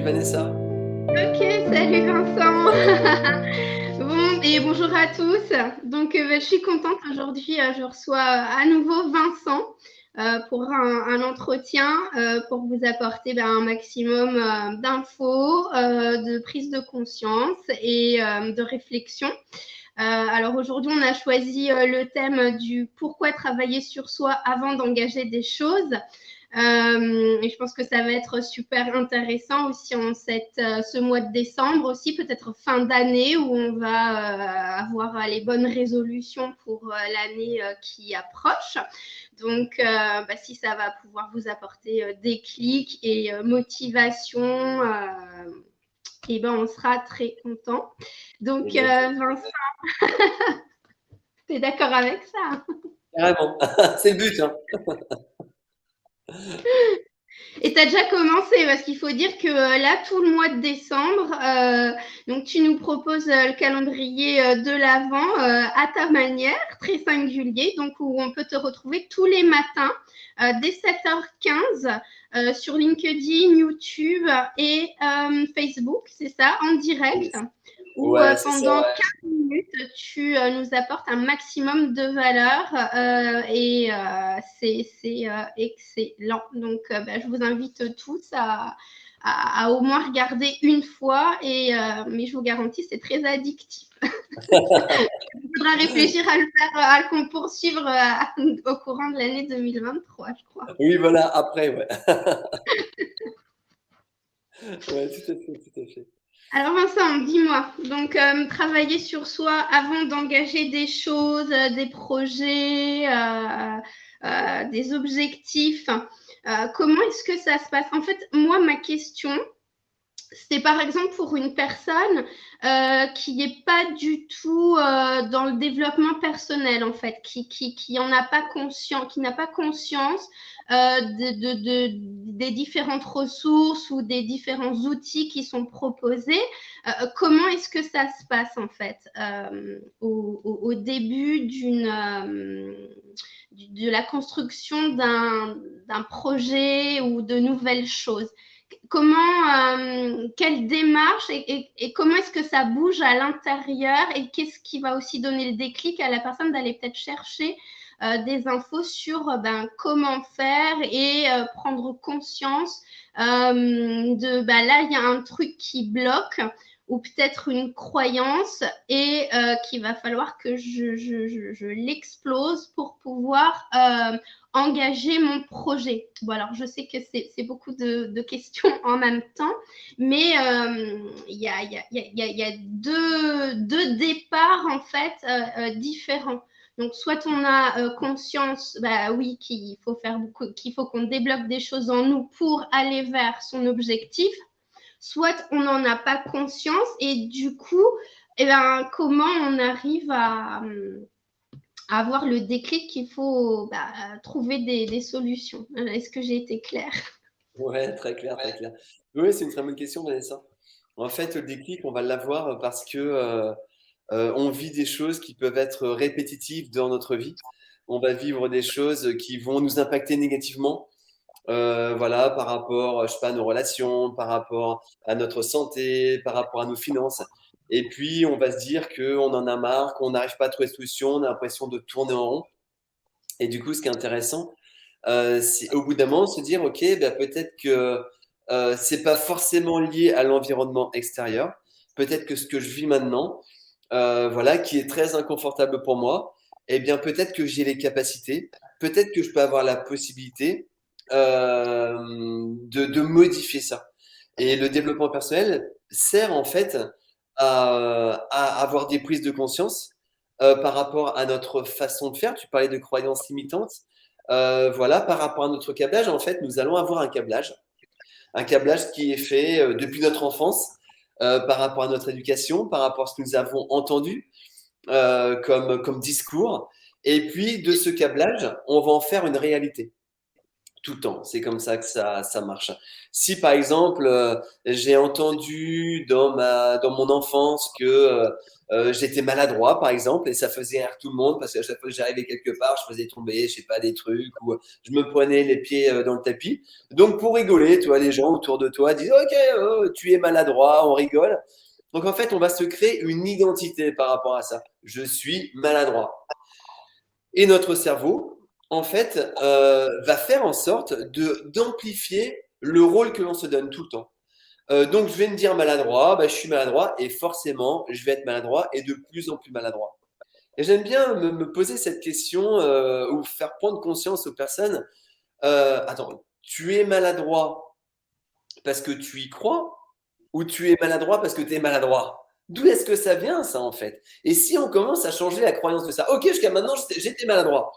Vanessa. Ok, salut Vincent. Bon, et bonjour à tous. Donc, je suis contente aujourd'hui. Je reçois à nouveau Vincent pour un entretien pour vous apporter un maximum d'infos, de prise de conscience et de réflexion. Alors aujourd'hui, on a choisi le thème du pourquoi travailler sur soi avant d'engager des choses. Et je pense que ça va être super intéressant aussi ce mois de décembre aussi, peut-être fin d'année où on va avoir les bonnes résolutions pour l'année qui approche. Donc, si ça va pouvoir vous apporter des clics et motivation, et on sera très content. Donc, Exactement. Vincent, tu es d'accord avec ça? Carrément. C'est le but, hein. Et tu as déjà commencé, parce qu'il faut dire que là, tout le mois de décembre, donc tu nous proposes le calendrier de l'Avent à ta manière, très singulier, donc où on peut te retrouver tous les matins dès 7h15 sur LinkedIn, YouTube et Facebook, c'est ça, en direct, où Ouais, c'est ça. pendant 15 minutes, tu nous apportes un maximum de valeur et c'est excellent. Donc, je vous invite tous à au moins regarder une fois, mais je vous garantis, c'est très addictif. Il faudra réfléchir à le faire, à le poursuivre au courant de l'année 2023, je crois. Oui, voilà, après, ouais. Ouais, tout à fait, tout à fait. Alors Vincent, dis-moi, donc travailler sur soi avant d'engager des choses, des projets, des objectifs, comment est-ce que ça se passe? En fait, moi, ma question, c'est par exemple pour une personne qui n'est pas du tout dans le développement personnel, en fait, qui en a pas conscience, qui n'a pas conscience des différentes ressources ou des différents outils qui sont proposés. Comment est-ce que ça se passe, en fait, au début de la construction d'un projet ou de nouvelles choses? Quelle démarche et comment est-ce que ça bouge à l'intérieur et qu'est-ce qui va aussi donner le déclic à la personne d'aller peut-être chercher des infos sur comment faire et prendre conscience là, il y a un truc qui bloque ou peut-être une croyance et qu'il va falloir que je l'explose pour pouvoir engager mon projet. Bon, alors je sais que c'est beaucoup de questions en même temps, mais il y a deux départs en fait différents. Donc, soit on a conscience, oui, qu'il faut qu'on débloque des choses en nous pour aller vers son objectif, soit on n'en a pas conscience et du coup, comment on arrive à avoir le déclic qu'il faut trouver des solutions. Est-ce que j'ai été claire? Ouais, très clair, très clair. Oui, c'est une très bonne question, Vanessa. En fait, le déclic, on va l'avoir parce que on vit des choses qui peuvent être répétitives dans notre vie. On va vivre des choses qui vont nous impacter négativement. Voilà, par rapport, je sais pas, à nos relations, par rapport à notre santé, par rapport à nos finances. Et puis, on va se dire qu'on en a marre, qu'on n'arrive pas à trouver de solution, on a l'impression de tourner en rond. Et du coup, ce qui est intéressant, c'est au bout d'un moment se dire, OK, peut-être que c'est pas forcément lié à l'environnement extérieur. Peut-être que ce que je vis maintenant, voilà, qui est très inconfortable pour moi, eh bien, peut-être que j'ai les capacités, peut-être que je peux avoir la possibilité de modifier ça. Et le développement personnel sert en fait à avoir des prises de conscience par rapport à notre façon de faire. Tu parlais de croyances limitantes. Voilà, par rapport à notre câblage, en fait, nous allons avoir un câblage qui est fait depuis notre enfance, par rapport à notre éducation, par rapport à ce que nous avons entendu comme discours. Et puis, de ce câblage, on va en faire une réalité. tout le temps. C'est comme ça que ça marche. Si par exemple, j'ai entendu dans mon enfance que j'étais maladroit, par exemple, et ça faisait rire tout le monde parce qu'à chaque fois que j'arrivais quelque part, je faisais tomber, je sais pas, des trucs ou je me prenais les pieds dans le tapis. Donc pour rigoler, tu vois, les gens autour de toi disent OK, tu es maladroit, on rigole. Donc en fait, on va se créer une identité par rapport à ça. Je suis maladroit. Et notre cerveau, en fait, va faire en sorte d'amplifier le rôle que l'on se donne tout le temps. Donc, je vais me dire maladroit, bah, je suis maladroit et forcément, je vais être maladroit et de plus en plus maladroit. Et j'aime bien me poser cette question ou faire prendre conscience aux personnes. Attends, tu es maladroit parce que tu y crois ou tu es maladroit parce que tu es maladroit? D'où est-ce que ça vient, ça, en fait? Et si on commence à changer la croyance de ça, ok, jusqu'à maintenant, j'étais maladroit.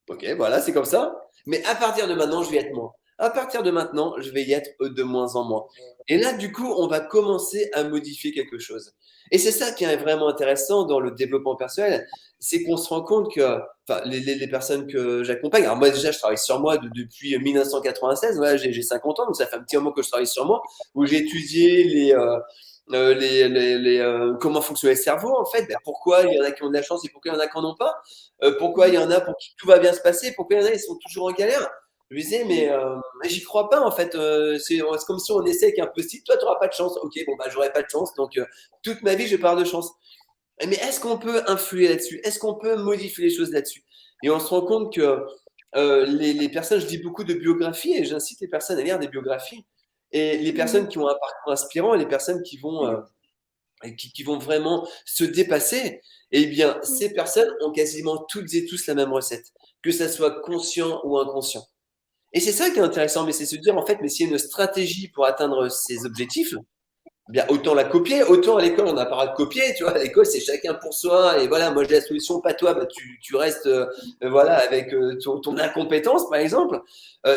Ok, voilà, c'est comme ça. Mais à partir de maintenant, je vais être moins. À partir de maintenant, je vais y être de moins en moins. Et là, du coup, on va commencer à modifier quelque chose. Et c'est ça qui est vraiment intéressant dans le développement personnel, c'est qu'on se rend compte que, enfin, les personnes que j'accompagne, alors moi déjà, je travaille sur moi depuis 1996, voilà, j'ai 50 ans, donc ça fait un petit moment que je travaille sur moi, où j'ai étudié comment fonctionnait le cerveau en fait. Ben, pourquoi il y en a qui ont de la chance et pourquoi il y en a qui n'en ont pas. Pourquoi il y en a pour qui tout va bien se passer, pourquoi il y en a ils sont toujours en galère. Je me disais mais j'y crois pas en fait. C'est comme si on essaie avec un post-it. Toi tu n'auras pas de chance. Ok, bon bah j'aurai pas de chance donc toute ma vie je vais pas avoir de chance. Mais est-ce qu'on peut influer là-dessus? Est-ce qu'on peut modifier les choses là-dessus? Et on se rend compte que les personnes, je dis beaucoup de biographies et j'incite les personnes à lire des biographies. Et les personnes qui ont un parcours inspirant et les personnes qui vont vraiment se dépasser, eh bien, ces personnes ont quasiment toutes et tous la même recette, que ça soit conscient ou inconscient. Et c'est ça qui est intéressant, mais c'est se dire, en fait, mais s'il y a une stratégie pour atteindre ces objectifs, eh bien, autant la copier, autant à l'école, on n'a pas à copier, tu vois, à l'école, c'est chacun pour soi, et voilà, moi j'ai la solution, pas toi, bah, tu restes, voilà, avec ton incompétence, par exemple,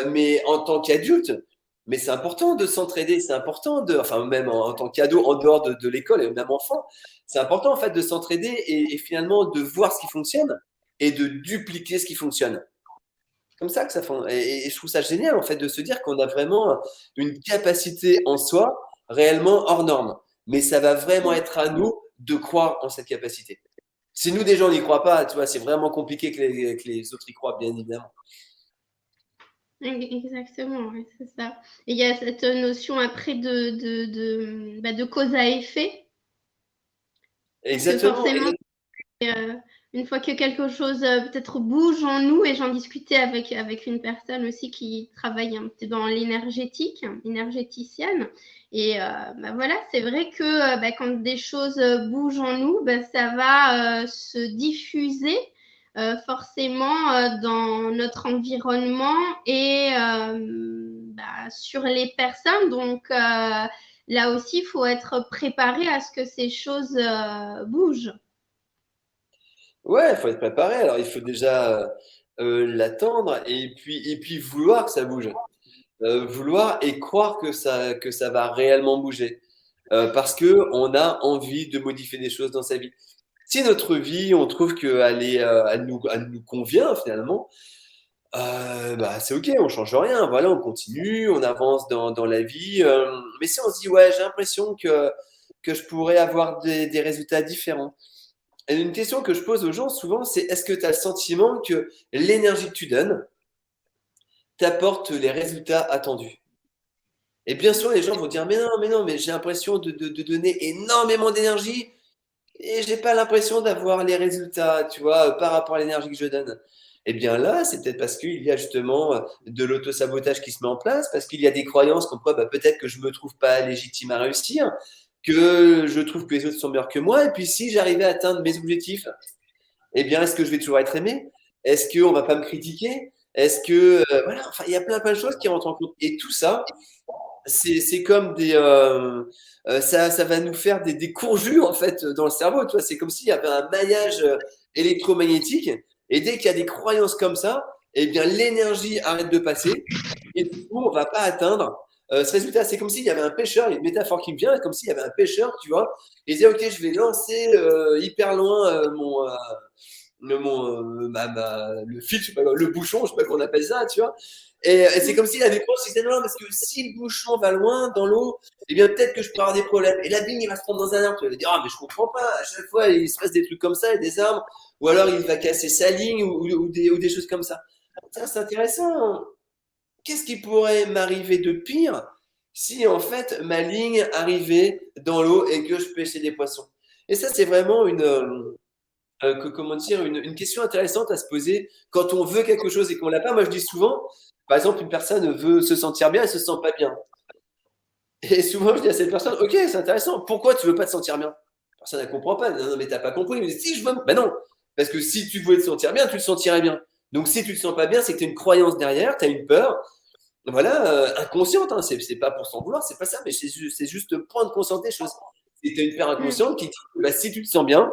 mais en tant qu'adulte, mais c'est important de s'entraider, c'est important enfin, même en tant qu'ado, en dehors de l'école, et même enfant, c'est important, en fait, de s'entraider et finalement de voir ce qui fonctionne et de dupliquer ce qui fonctionne. Comme ça que ça fonctionne. Et je trouve ça génial, en fait, de se dire qu'on a vraiment une capacité en soi réellement hors norme. Mais ça va vraiment être à nous de croire en cette capacité. Si nous, déjà, on n'y croit pas, tu vois, c'est vraiment compliqué que les autres y croient, bien évidemment. Exactement, ouais, c'est ça. Et il y a cette notion après de cause à effet, parce que Exactement. forcément, une fois que quelque chose peut-être bouge en nous, et j'en discutais avec une personne aussi qui travaille un peu dans l'énergétique, énergéticienne, et bah voilà, c'est vrai que bah, quand des choses bougent en nous, bah, ça va se diffuser forcément dans notre environnement et bah, sur les personnes. Donc là aussi, il faut être préparé à ce que ces choses bougent. Ouais, il faut être préparé. Alors, il faut déjà l'attendre et puis vouloir que ça bouge. Vouloir et croire que ça va réellement bouger. Parce que on a envie de modifier des choses dans sa vie. Si notre vie, on trouve elle nous convient finalement, bah, c'est ok, on change rien. Voilà, on continue, on avance dans la vie. Mais si on se dit, ouais, j'ai l'impression que je pourrais avoir des résultats différents. Et une question que je pose aux gens souvent, c'est est-ce que tu as le sentiment que l'énergie que tu donnes t'apporte les résultats attendus? Et bien sûr, les gens vont dire, mais non, mais j'ai l'impression de donner énormément d'énergie et j'ai pas l'impression d'avoir les résultats, tu vois, par rapport à l'énergie que je donne. Eh bien là, c'est peut-être parce qu'il y a justement de l'auto-sabotage qui se met en place, parce qu'il y a des croyances comme quoi bah, peut-être que je me trouve pas légitime à réussir, que je trouve que les autres sont meilleurs que moi, et puis si j'arrivais à atteindre mes objectifs, eh bien est-ce que je vais toujours être aimé? Est-ce qu'on va pas me critiquer? Est-ce que, voilà, enfin, il y a plein de choses qui rentrent en compte. Et tout ça, c'est comme ça va nous faire des conjures en fait dans le cerveau. Tu vois, c'est comme s'il y avait un maillage électromagnétique. Et dès qu'il y a des croyances comme ça, eh bien l'énergie arrête de passer. Et du coup, on va pas atteindre ce résultat. C'est comme s'il y avait un pêcheur. Il y a une métaphore qui me vient, comme s'il y avait un pêcheur, tu vois. Et il disait, ok, je vais lancer hyper loin le fil, je sais pas, le bouchon, je sais pas comment on appelle ça, tu vois. Et c'est comme s'il avait peur, il se disait non, parce que si le bouchon va loin dans l'eau, eh bien peut-être que je peux avoir des problèmes. Et la vigne, il va se prendre dans un arbre. Tu vas dire, ah, mais je comprends pas, à chaque fois, il se passe des trucs comme ça, et des arbres, ou alors il va casser sa ligne, ou des choses comme ça. Ça, c'est intéressant. Qu'est-ce qui pourrait m'arriver de pire si en fait ma ligne arrivait dans l'eau et que je pêchais des poissons? Et ça, c'est vraiment comment dire, une question intéressante à se poser quand on veut quelque chose et qu'on l'a pas. Moi, je dis souvent, par exemple, une personne veut se sentir bien, elle se sent pas bien. Et souvent, je dis à cette personne, ok, c'est intéressant. Pourquoi tu veux pas te sentir bien? La personne ne comprend pas. Non, non, mais t'as pas compris. Mais si je veux, ben non, parce que si tu voulais te sentir bien, tu te sentirais bien. Donc, si tu te sens pas bien, c'est que tu as une croyance derrière, tu as une peur, voilà, inconsciente. Hein. C'est pas pour s'en vouloir, c'est pas ça, mais c'est juste prendre conscience des choses. C'est tu as une peur Mm. inconsciente qui dit, bah, si tu te sens bien,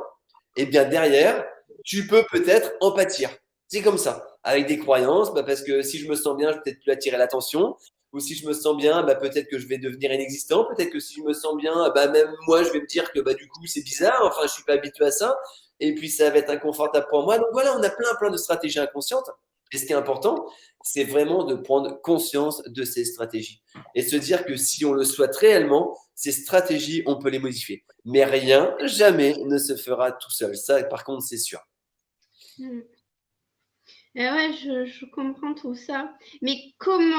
et bien derrière, tu peux peut-être en pâtir. C'est comme ça, avec des croyances, bah, parce que si je me sens bien, je vais peut-être plus attirer l'attention. Ou si je me sens bien, bah, peut-être que je vais devenir inexistant. Peut-être que si je me sens bien, bah, même moi, je vais me dire que bah, du coup, c'est bizarre. Enfin, je suis pas habitué à ça. Et puis, ça va être inconfortable pour moi. Donc voilà, on a plein de stratégies inconscientes. Et ce qui est important, c'est vraiment de prendre conscience de ces stratégies et se dire que si on le souhaite réellement, ces stratégies, on peut les modifier. Mais rien, jamais ne se fera tout seul. Ça, par contre, c'est sûr. Mm. Ouais, je comprends tout ça. Mais comment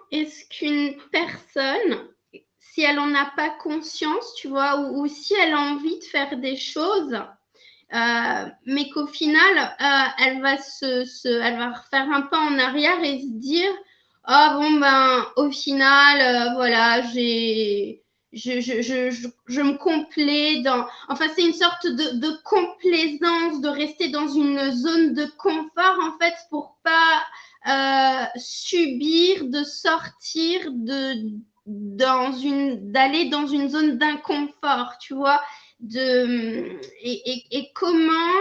est-ce qu'une personne, si elle n'en a pas conscience, tu vois, ou si elle a envie de faire des choses, mais qu'au final, elle va refaire un pas en arrière et se dire, ah bon, ben, au final, voilà, je me complais dans. Enfin, c'est une sorte de complaisance de rester dans une zone de confort, en fait, pour pas subir, de sortir d'aller dans une zone d'inconfort, tu vois. Et comment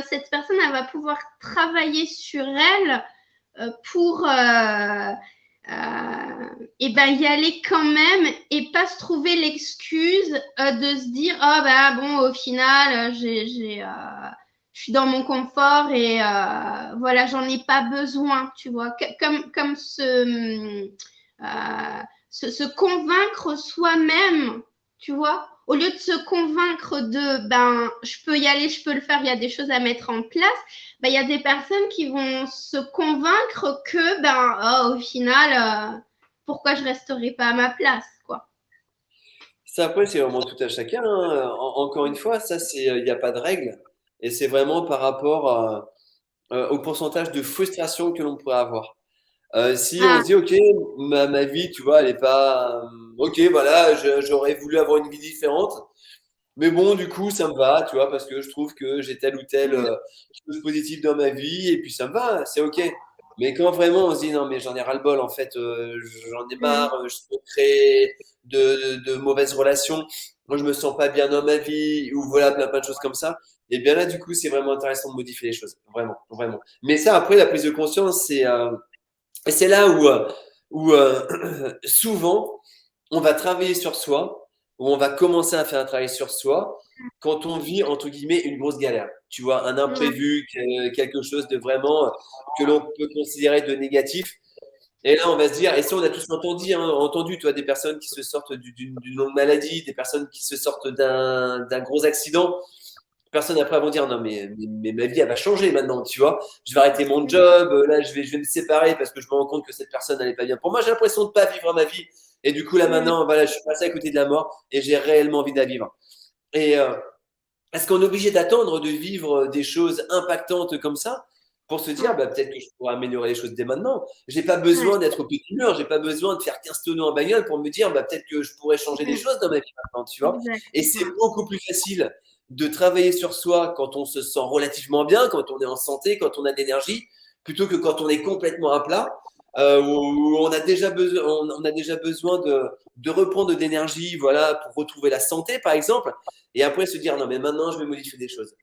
cette personne elle va pouvoir travailler sur elle pour et ben y aller quand même et pas se trouver l'excuse de se dire oh bah bon au final je suis dans mon confort et voilà j'en ai pas besoin tu vois comme se convaincre soi-même tu vois au lieu de se convaincre de ben je peux y aller je peux le faire il y a des choses à mettre en place ben, y a des personnes qui vont se convaincre que ben au final pourquoi je resterai pas à ma place quoi. Ça, après, c'est vraiment tout à chacun. Hein. Encore une fois, ça, il n'y a pas de règle. Et c'est vraiment par rapport au pourcentage de frustration que l'on pourrait avoir. Si on Ah, se dit, OK, ma vie, tu vois, elle est pas. OK, voilà, j'aurais voulu avoir une vie différente. Mais bon, du coup, ça me va, tu vois, parce que je trouve que j'ai telle ou telle chose positive dans ma vie, et puis ça me va, c'est OK. Mais quand vraiment on se dit, non, mais j'en ai ras-le-bol, en fait, j'en ai marre, je crée de mauvaises relations, moi je me sens pas bien dans ma vie, ou voilà, plein de choses comme ça, et bien là, du coup, c'est vraiment intéressant de modifier les choses, vraiment, vraiment. Mais ça, après, la prise de conscience, et c'est là où souvent, on va travailler sur soi, où on va commencer à faire un travail sur soi quand on vit, entre guillemets, une grosse galère. Tu vois, un ouais, imprévu, quelque chose de vraiment que l'on peut considérer de négatif. Et là, on va se dire, et ça, on a tous entendu, tu vois, des personnes qui se sortent d'une longue maladie, des personnes qui se sortent d'un gros accident. Personne après vont dire non mais ma vie elle va changer maintenant tu vois je vais arrêter mon job là je vais me séparer parce que je me rends compte que cette personne n'allait pas bien pour moi j'ai l'impression de pas vivre ma vie et du coup là maintenant voilà je suis passé à côté de la mort et j'ai réellement envie de la vivre et est-ce qu'on est obligé d'attendre de vivre des choses impactantes comme ça pour se dire bah, peut-être que je pourrais améliorer les choses dès maintenant j'ai pas ouais, besoin d'être au petit mur j'ai pas besoin de faire 15 tonneaux en bagnole pour me dire bah, peut-être que je pourrais changer des choses dans ma vie maintenant tu vois et c'est exactement. beaucoup plus facile de travailler sur soi quand on se sent relativement bien, quand on est en santé, quand on a de l'énergie, plutôt que quand on est complètement à plat, où on a déjà besoin de reprendre de l'énergie, voilà, pour retrouver la santé, par exemple, et après se dire non, mais maintenant je vais modifier des choses.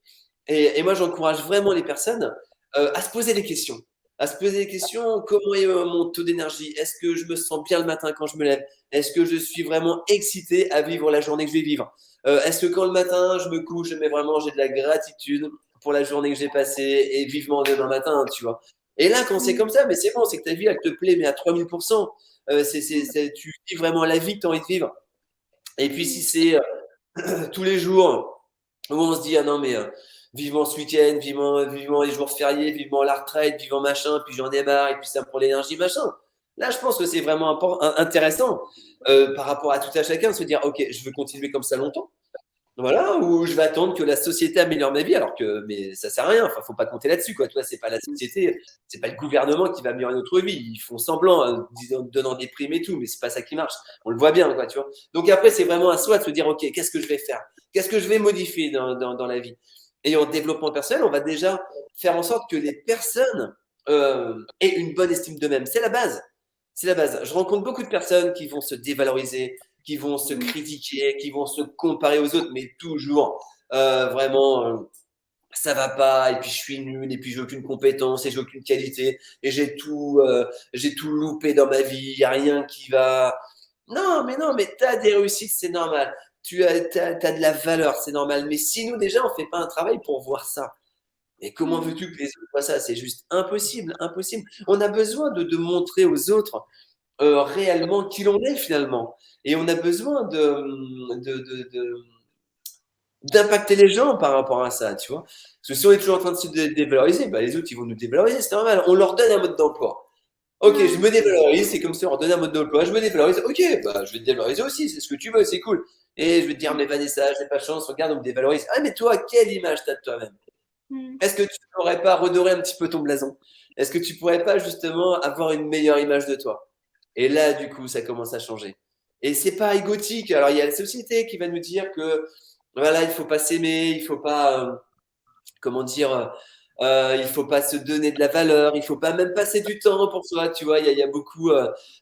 Et moi, j'encourage vraiment les personnes à se poser des questions. À se poser des questions, comment est mon taux d'énergie? Est-ce que je me sens bien le matin quand je me lève? Est-ce que je suis vraiment excité à vivre la journée que je vais vivre? Est-ce que quand le matin je me couche, mais vraiment j'ai de la gratitude pour la journée que j'ai passée et vivement demain matin, tu vois. Et là, quand c'est comme ça, mais c'est bon, c'est que ta vie, elle te plaît, mais à 3000%. Tu vis vraiment la vie que tu as envie de vivre. Et puis, si c'est tous les jours où on se dit, ah non, mais vivement ce week-end, vivement les jours fériés, vivement la retraite, vivement machin, puis j'en ai marre, et puis ça me prend l'énergie, machin. Là, je pense que c'est vraiment intéressant par rapport à tout à chacun de se dire, ok, je veux continuer comme ça longtemps. Voilà, ou je vais attendre que la société améliore ma vie, alors que mais ça sert à rien. Enfin, faut pas compter là-dessus, quoi. Toi, c'est pas la société, c'est pas le gouvernement qui va améliorer notre vie. Ils font semblant, donnant des primes et tout, mais c'est pas ça qui marche. On le voit bien, quoi, tu vois. Donc après, c'est vraiment à soi de se dire, ok, qu'est-ce que je vais faire? Qu'est-ce que je vais modifier dans la vie? Et en développement personnel, on va déjà faire en sorte que les personnes aient une bonne estime d'eux-mêmes. C'est la base. C'est la base. Je rencontre beaucoup de personnes qui vont se dévaloriser, qui vont se critiquer, qui vont se comparer aux autres, mais toujours vraiment ça va pas, et puis je suis nul, et puis j'ai aucune compétence, et j'ai aucune qualité, et j'ai tout loupé dans ma vie, il n'y a rien qui va. Non, mais tu as des réussites, c'est normal. T'as de la valeur, c'est normal. Mais si nous, déjà, on fait pas un travail pour voir ça, et comment veux-tu que les autres voient ça? C'est juste impossible, impossible. On a besoin de montrer aux autres réellement qui l'on est finalement. Et on a besoin d'impacter les gens par rapport à ça, tu vois. Parce que si on est toujours en train de se dévaloriser, bah, les autres, ils vont nous dévaloriser, c'est normal. On leur donne un mode d'emploi. Ok, je me dévalorise, c'est comme ça, on leur donne un mode d'emploi, je me dévalorise. Ok, bah, je vais te dévaloriser aussi, c'est ce que tu veux, c'est cool. Et je vais te dire, mais Vanessa, j'ai pas de chance, regarde, on me dévalorise. Ah, mais toi, quelle image t'as de toi-même? Est-ce que tu n'aurais pas redorer un petit peu ton blason? Est-ce que tu pourrais pas justement avoir une meilleure image de toi? Et là, du coup, ça commence à changer. Et c'est pas égotique. Alors, il y a la société qui va nous dire que voilà, il faut pas s'aimer, il faut pas, comment dire, il faut pas se donner de la valeur, il faut pas même passer du temps pour soi. Tu vois, il y a beaucoup,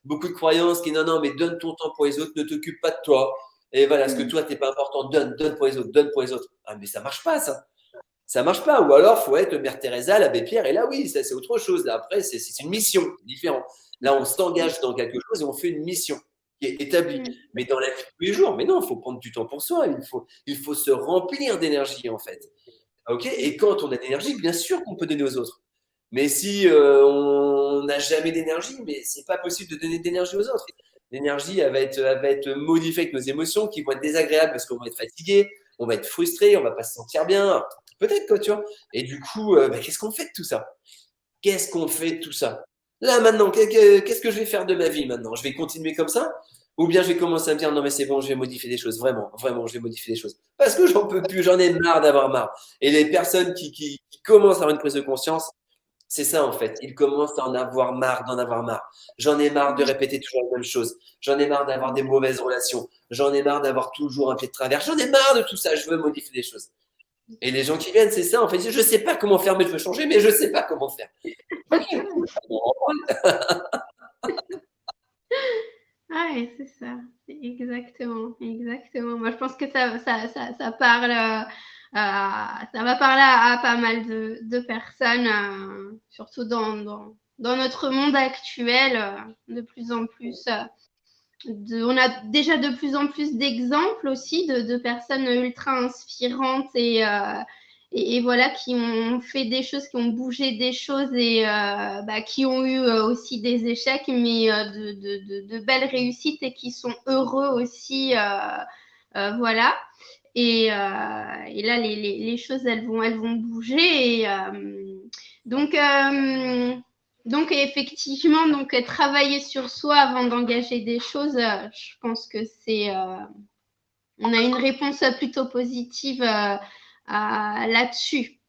beaucoup de croyances qui non, non, mais donne ton temps pour les autres, ne t'occupe pas de toi. Et voilà, ce que toi, t'es pas important, donne pour les autres, donne pour les autres. Ah, mais ça marche pas, ça. Ça marche pas. Ou alors, faut être Mère Teresa, l'abbé Pierre. Et là, oui, ça, c'est autre chose. Là, après, c'est une mission différente. Là, on s'engage dans quelque chose et on fait une mission qui est établie. Mais dans la vie de tous les jours, mais non, il faut prendre du temps pour soi. Il faut se remplir d'énergie, en fait. Ok. Et quand on a de l'énergie, bien sûr qu'on peut donner aux autres. Mais si on n'a jamais d'énergie, mais c'est pas possible de donner d'énergie aux autres. L'énergie, elle va être modifiée avec nos émotions qui vont être désagréables parce qu'on va être fatigué, on va être frustré, on va pas se sentir bien. Peut-être, quoi, tu vois. Et du coup, bah, qu'est-ce qu'on fait de tout ça? Qu'est-ce qu'on fait de tout ça? Là, maintenant, qu'est-ce que je vais faire de ma vie maintenant? Je vais continuer comme ça? Ou bien je vais commencer à me dire, non, mais c'est bon, je vais modifier des choses. Vraiment, vraiment, je vais modifier des choses. Parce que j'en peux plus, j'en ai marre d'avoir marre. Et les personnes qui commencent à avoir une prise de conscience, c'est ça en fait. Ils commencent à en avoir marre, d'en avoir marre. J'en ai marre de répéter toujours la même chose. J'en ai marre d'avoir des mauvaises relations. J'en ai marre d'avoir toujours un pied de travers. J'en ai marre de tout ça. Je veux modifier des choses. Et les gens qui viennent, c'est ça. En fait, je sais pas comment faire, mais je veux changer, mais je sais pas comment faire. Ouais, c'est ça. Exactement, exactement. Moi, je pense que ça parle, ça va parler à pas mal de personnes, surtout dans notre monde actuel, de plus en plus. On a déjà de plus en plus d'exemples aussi de personnes ultra inspirantes et voilà, qui ont fait des choses, qui ont bougé des choses et bah, qui ont eu aussi des échecs, mais de belles réussites et qui sont heureux aussi. Voilà. Et là, les choses, elles vont bouger. Donc, euh, donc effectivement, donc travailler sur soi avant d'engager des choses, je pense que on a une réponse plutôt positive là-dessus.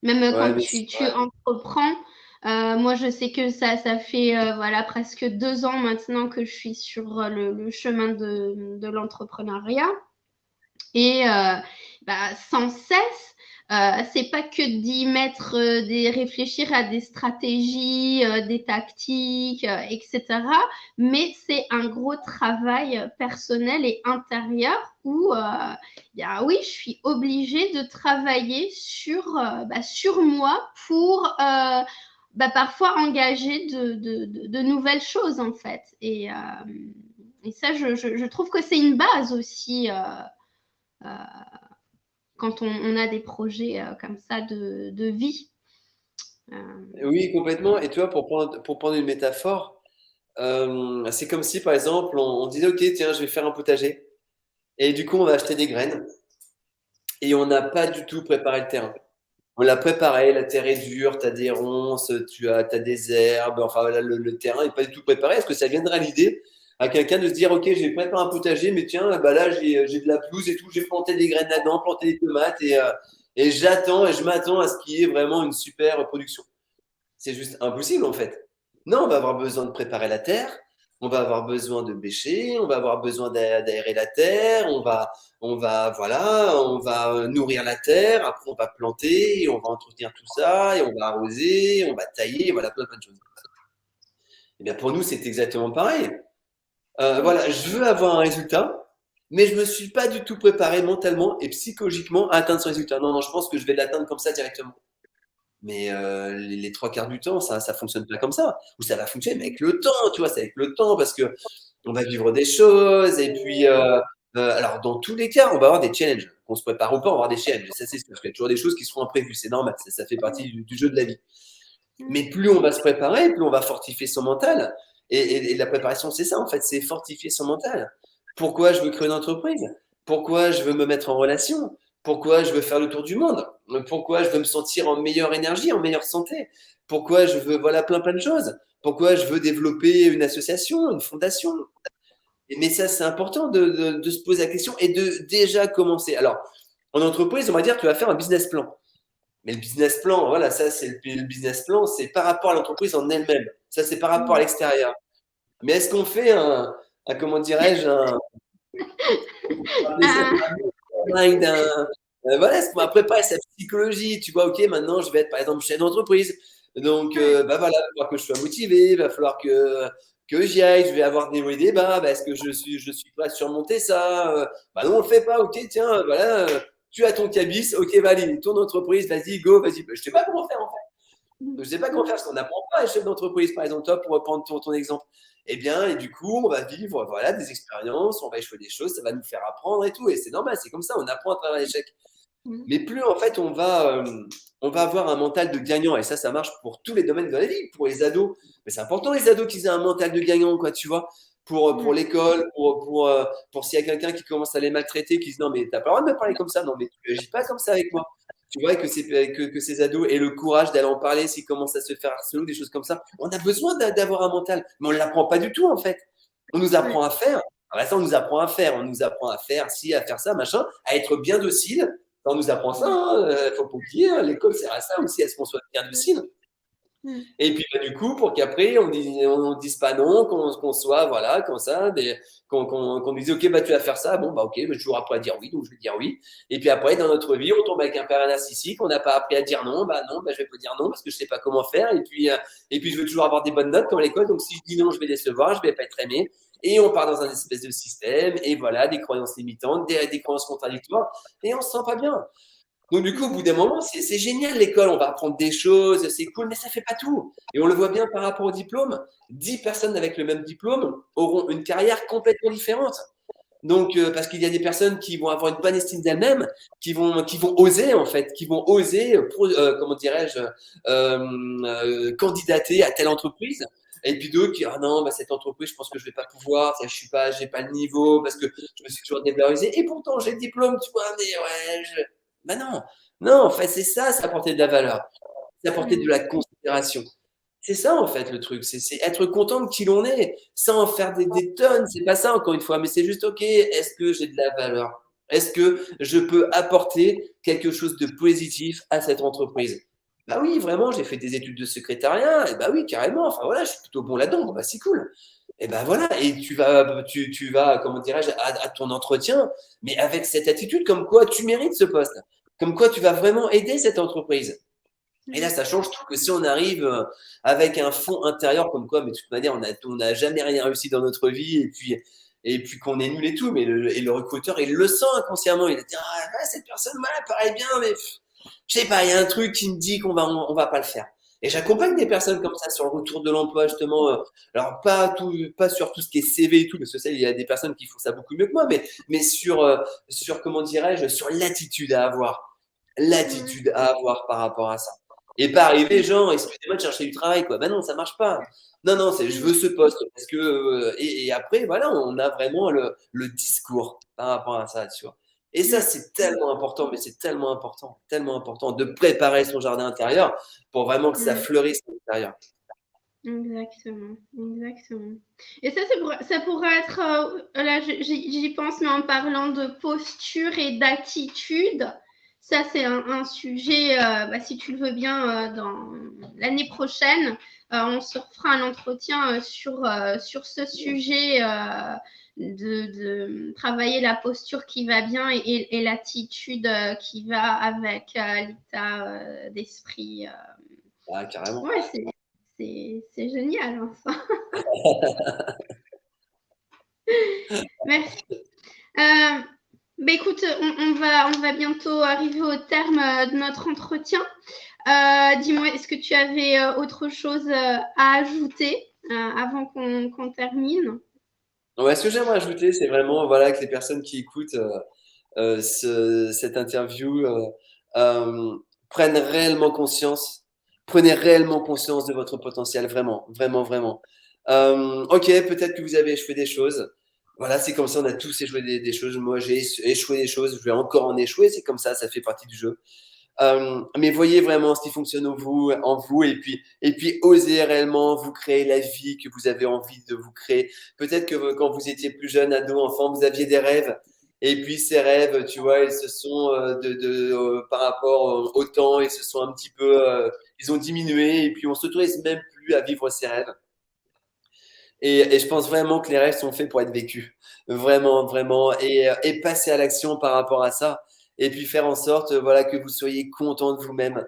Même Ouais, quand mais tu entreprends, moi je sais que ça fait voilà presque 2 ans maintenant que je suis sur le chemin de l'entrepreneuriat. Et bah, sans cesse, c'est pas que d'y mettre réfléchir à des stratégies, des tactiques, etc. Mais c'est un gros travail personnel et intérieur où, oui, je suis obligée de travailler sur moi pour parfois engager de nouvelles choses en fait. Et ça, je trouve que c'est une base aussi. Euh, quand on a des projets comme ça de vie. Oui, complètement. Et tu vois, pour prendre une métaphore, c'est comme si, par exemple, on disait, OK, tiens, je vais faire un potager. Et du coup, on va acheter des graines et on n'a pas du tout préparé le terrain. On l'a préparé, la terre est dure, tu as des ronces, t'as des herbes, enfin voilà, le terrain n'est pas du tout préparé. Est-ce que ça viendra à l'idée à quelqu'un de se dire, OK, j'ai préparé un potager, mais tiens, bah là, j'ai de la pelouse et tout, j'ai planté des graines là-dedans, planté des tomates et j'attends et je m'attends à ce qu'il y ait vraiment une super production. C'est juste impossible en fait. Non, on va avoir besoin de préparer la terre, on va avoir besoin de bêcher, on va avoir besoin d'aérer la terre, voilà, on va nourrir la terre, après on va planter, et on va entretenir tout ça, et on va arroser, on va tailler, voilà, plein de choses. Et bien pour nous, c'est exactement pareil. Voilà, je veux avoir un résultat, mais je me suis pas du tout préparé mentalement et psychologiquement à atteindre ce résultat. Non, non, je pense que je vais l'atteindre comme ça directement. Mais les trois quarts du temps, ça fonctionne pas comme ça. Ou ça va fonctionner mais avec le temps, tu vois, c'est avec le temps parce que on va vivre des choses et puis alors dans tous les cas, on va avoir des challenges. Qu'on se prépare ou pas, on va avoir des challenges. Ça c'est sûr, parce qu'il y a toujours des choses qui seront imprévues, c'est normal, ça fait partie du jeu de la vie. Mais plus on va se préparer, plus on va fortifier son mental. Et la préparation, c'est ça en fait, c'est fortifier son mental. Pourquoi je veux créer une entreprise? Pourquoi je veux me mettre en relation? Pourquoi je veux faire le tour du monde? Pourquoi je veux me sentir en meilleure énergie, en meilleure santé? Pourquoi je veux, voilà, plein de choses. Pourquoi je veux développer une association, une fondation? Mais ça, c'est important de se poser la question et de déjà commencer. Alors, en entreprise, on va dire, tu vas faire un business plan. Mais le business plan, voilà, ça, c'est le business plan, c'est par rapport à l'entreprise en elle-même. Ça, c'est par rapport à l'extérieur. Mais est-ce qu'on fait comment dirais-je, appeler ça Ah, voilà, est-ce qu'on va préparer sa psychologie? Tu vois, ok, maintenant je vais être par exemple chef d'entreprise. Donc, bah voilà, il va falloir que je sois motivé, il va falloir que j'y aille, je vais avoir des hauts et des bas. Bah, est-ce que je suis prêt à surmonter ça? Bah non, on le fait pas, ok, tiens, voilà, tu as ton cabis, ok, va aller, ton entreprise, vas-y, go, vas-y. Bah, je sais pas comment faire en fait. Je sais pas comment faire parce qu'on n'apprend pas à être chef d'entreprise, par exemple, toi, pour reprendre ton exemple. Eh bien, et du coup, on va vivre voilà, des expériences, on va échouer des choses, ça va nous faire apprendre et tout. Et c'est normal, c'est comme ça, on apprend à travers l'échec. Mais plus en fait on va avoir un mental de gagnant, et ça marche pour tous les domaines de la vie, pour les ados. Mais c'est important les ados qu'ils aient un mental de gagnant, quoi, tu vois, pour l'école, pour s'il y a quelqu'un qui commence à les maltraiter, qui dit non mais t'as pas le droit de me parler comme ça, non mais tu agis pas comme ça avec moi. Tu vois que ces ados aient le courage d'aller en parler s'ils commencent à se faire harceler ou des choses comme ça. On a besoin d'avoir un mental, mais on ne l'apprend pas du tout en fait. On nous apprend à faire. Alors ça, on nous apprend à faire. On nous apprend à faire ci, à faire ça, machin, à être bien docile. On nous apprend ça, faut pas oublier, hein, l'école sert à ça aussi, à ce qu'on soit bien docile. Et puis bah, du coup, pour qu'après on dise pas non, qu'on soit voilà, comme ça, qu'on dise ok bah tu vas faire ça, bon bah ok, mais toujours appris à dire oui, donc je vais dire oui. Et puis après dans notre vie, on tombe avec un père narcissique, on n'a pas appris à dire non, bah je vais pas dire non parce que je sais pas comment faire. Et puis je veux toujours avoir des bonnes notes comme à l'école, donc si je dis non, je vais décevoir, je vais pas être aimé. Et on part dans un espèce de système, et voilà, des croyances limitantes, des croyances contradictoires, et on se sent pas bien. Donc, du coup, au bout d'un moment, c'est génial l'école, on va apprendre des choses, c'est cool, mais ça fait pas tout. Et on le voit bien par rapport au diplôme. 10 personnes avec le même diplôme auront une carrière complètement différente. Donc, parce qu'il y a des personnes qui vont avoir une bonne estime d'elles-mêmes, qui vont oser, en fait, qui vont oser, comment dirais-je, candidater à telle entreprise. Et puis d'autres qui, ah non, bah, cette entreprise, je pense que je vais pas pouvoir, ça, j'ai pas le niveau, parce que je me suis toujours dévalorisé. Et pourtant, j'ai le diplôme, tu vois, mais ouais, bah non, non, en fait, c'est ça, c'est apporter de la valeur, c'est apporter de la considération. C'est ça, en fait, le truc, c'est être content de qui l'on est, sans en faire des tonnes, c'est pas ça, encore une fois, mais c'est juste, ok, est-ce que j'ai de la valeur? Est-ce que je peux apporter quelque chose de positif à cette entreprise? Bah oui, vraiment, j'ai fait des études de secrétariat, et bah oui, carrément, enfin voilà, je suis plutôt bon là-dedans, bon, bah c'est cool. Et ben voilà, et tu vas, comment dirais-je, à ton entretien, mais avec cette attitude comme quoi tu mérites ce poste, comme quoi tu vas vraiment aider cette entreprise. Et là, ça change tout que si on arrive avec un fond intérieur comme quoi, mais de toute manière, on n'a jamais rien réussi dans notre vie et puis qu'on est nul et tout, mais le recruteur, il le sent inconsciemment. Il va dire, ah, ouais, cette personne, voilà, paraît bien, mais je sais pas, il y a un truc qui me dit on va pas le faire. Et j'accompagne des personnes comme ça sur le retour de l'emploi, justement. Alors, pas sur tout ce qui est CV et tout, parce que ça, il y a des personnes qui font ça beaucoup mieux que moi, mais sur comment dirais-je, sur l'attitude à avoir. Ouais. L'attitude à avoir par rapport à ça. Et pas arriver, genre, excusez-moi de chercher du travail, quoi. Ben non, ça marche pas. Non, non, c'est je veux ce poste. Parce que, et après, voilà, on a vraiment le discours par rapport à ça, tu vois. Et ça, c'est tellement important, mais c'est tellement important de préparer son jardin intérieur pour vraiment que ça Mm. fleurisse à l'intérieur. Exactement, exactement. Et ça pourrait être, là j'y pense, mais en parlant de posture et d'attitude, ça c'est un sujet, si tu le veux bien, dans l'année prochaine, on se refera un entretien sur ce sujet de travailler la posture qui va bien et l'attitude qui va avec l'état d'esprit. Ah, carrément. Ouais, c'est génial, hein, ça. Merci. Euh, écoute, on va bientôt arriver au terme de notre entretien. Dis-moi, est-ce que tu avais autre chose à ajouter avant qu'on termine? Ouais, ce que j'aimerais ajouter, c'est vraiment voilà, que les personnes qui écoutent cette interview euh, prennent réellement conscience, prenez réellement conscience de votre potentiel, vraiment, vraiment, vraiment. Ok, peut-être que vous avez échoué des choses. Voilà, c'est comme ça, on a tous échoué des choses. Moi, j'ai échoué des choses, je vais encore en échouer, c'est comme ça fait partie du jeu. Mais voyez vraiment ce qui fonctionne en vous et puis osez réellement vous créer la vie que vous avez envie de vous créer. Peut-être que quand vous étiez plus jeune, ado, enfant, vous aviez des rêves. Et puis ces rêves, tu vois, ils se sont par rapport au temps, ils se sont un petit peu, ils ont diminué et puis on s'autorise même plus à vivre ses rêves. Et je pense vraiment que les rêves sont faits pour être vécus. Vraiment, vraiment. Et passer à l'action par rapport à ça. Et puis faire en sorte voilà, que vous soyez content de vous-même,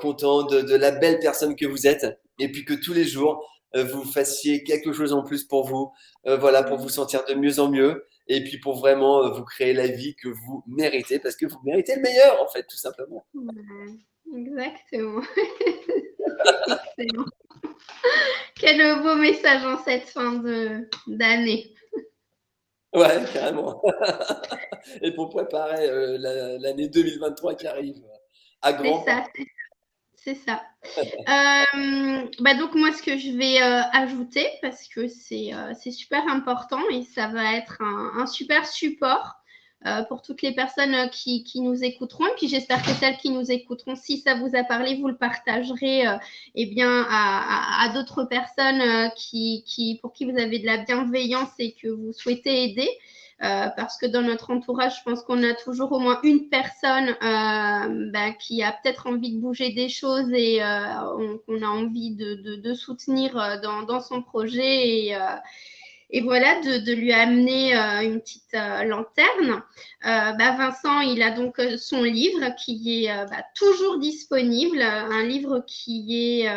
content de la belle personne que vous êtes. Et puis que tous les jours, vous fassiez quelque chose en plus pour vous, voilà, pour vous sentir de mieux en mieux. Et puis pour vraiment vous créer la vie que vous méritez, parce que vous méritez le meilleur, en fait, tout simplement. Ouais, exactement. Excellent. Quel beau message en cette fin d'année. Ouais, carrément. Et pour préparer l'année 2023 qui arrive à C'est grands ça, pas. c'est ça. Donc moi, ce que je vais ajouter, parce que c'est super important et ça va être un super support pour toutes les personnes qui nous écouteront. Et puis j'espère que celles qui nous écouteront, si ça vous a parlé, vous le partagerez eh bien, à d'autres personnes pour qui vous avez de la bienveillance et que vous souhaitez aider. Parce que dans notre entourage, je pense qu'on a toujours au moins une personne qui a peut-être envie de bouger des choses et qu'on a envie de soutenir dans son projet et voilà, de lui amener une petite lanterne. Vincent, il a donc son livre qui est toujours disponible, un livre qui est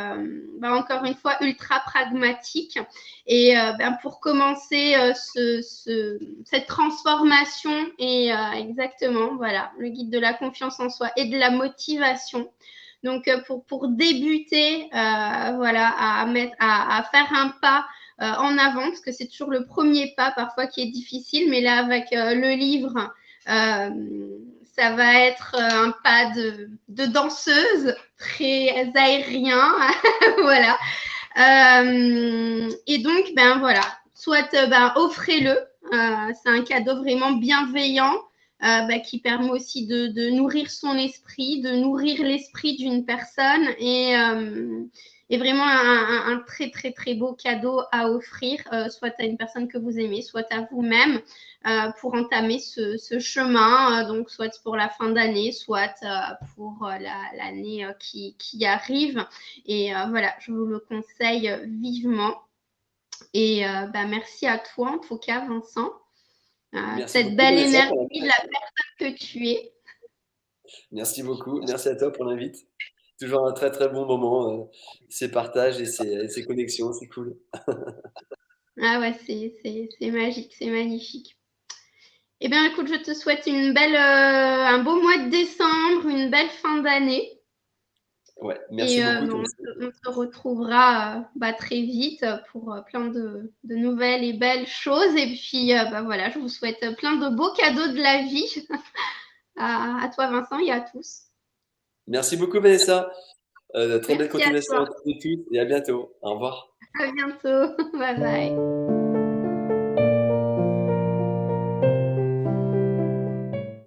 encore une fois ultra pragmatique. Et pour commencer cette transformation et exactement, voilà, le guide de la confiance en soi et de la motivation. Donc pour débuter, voilà, à faire un pas en avant, parce que c'est toujours le premier pas parfois qui est difficile, mais là avec le livre, euh, ça va être un pas de danseuse très aérien, voilà. Et donc, voilà, soit offrez-le, c'est un cadeau vraiment bienveillant qui permet aussi de nourrir son esprit, de nourrir l'esprit d'une personne et vraiment un très très très beau cadeau à offrir, soit à une personne que vous aimez, soit à vous-même, pour entamer ce chemin, donc soit pour la fin d'année, soit pour l'année qui arrive. Et voilà, je vous le conseille vivement. Et merci à toi en tout cas, Vincent, Merci cette beaucoup, belle Vanessa, énergie pour de la l'invitation. personne que tu es. Merci beaucoup. Merci à toi pour l'invite. Toujours un très très bon moment, ces partages et ces connexions, c'est cool. Ah ouais, c'est magique, c'est magnifique. Eh bien, écoute, je te souhaite un beau mois de décembre, une belle fin d'année. Ouais, merci Et beaucoup, on Tennessee. se on se retrouvera, très vite, pour, plein de nouvelles et belles choses et puis, voilà, je vous souhaite plein de beaux cadeaux de la vie à toi Vincent et à tous. Merci beaucoup, Vanessa. Très belle Merci à continuation toi. à toutes et tous et à bientôt. Au revoir. À bientôt. Bye bye.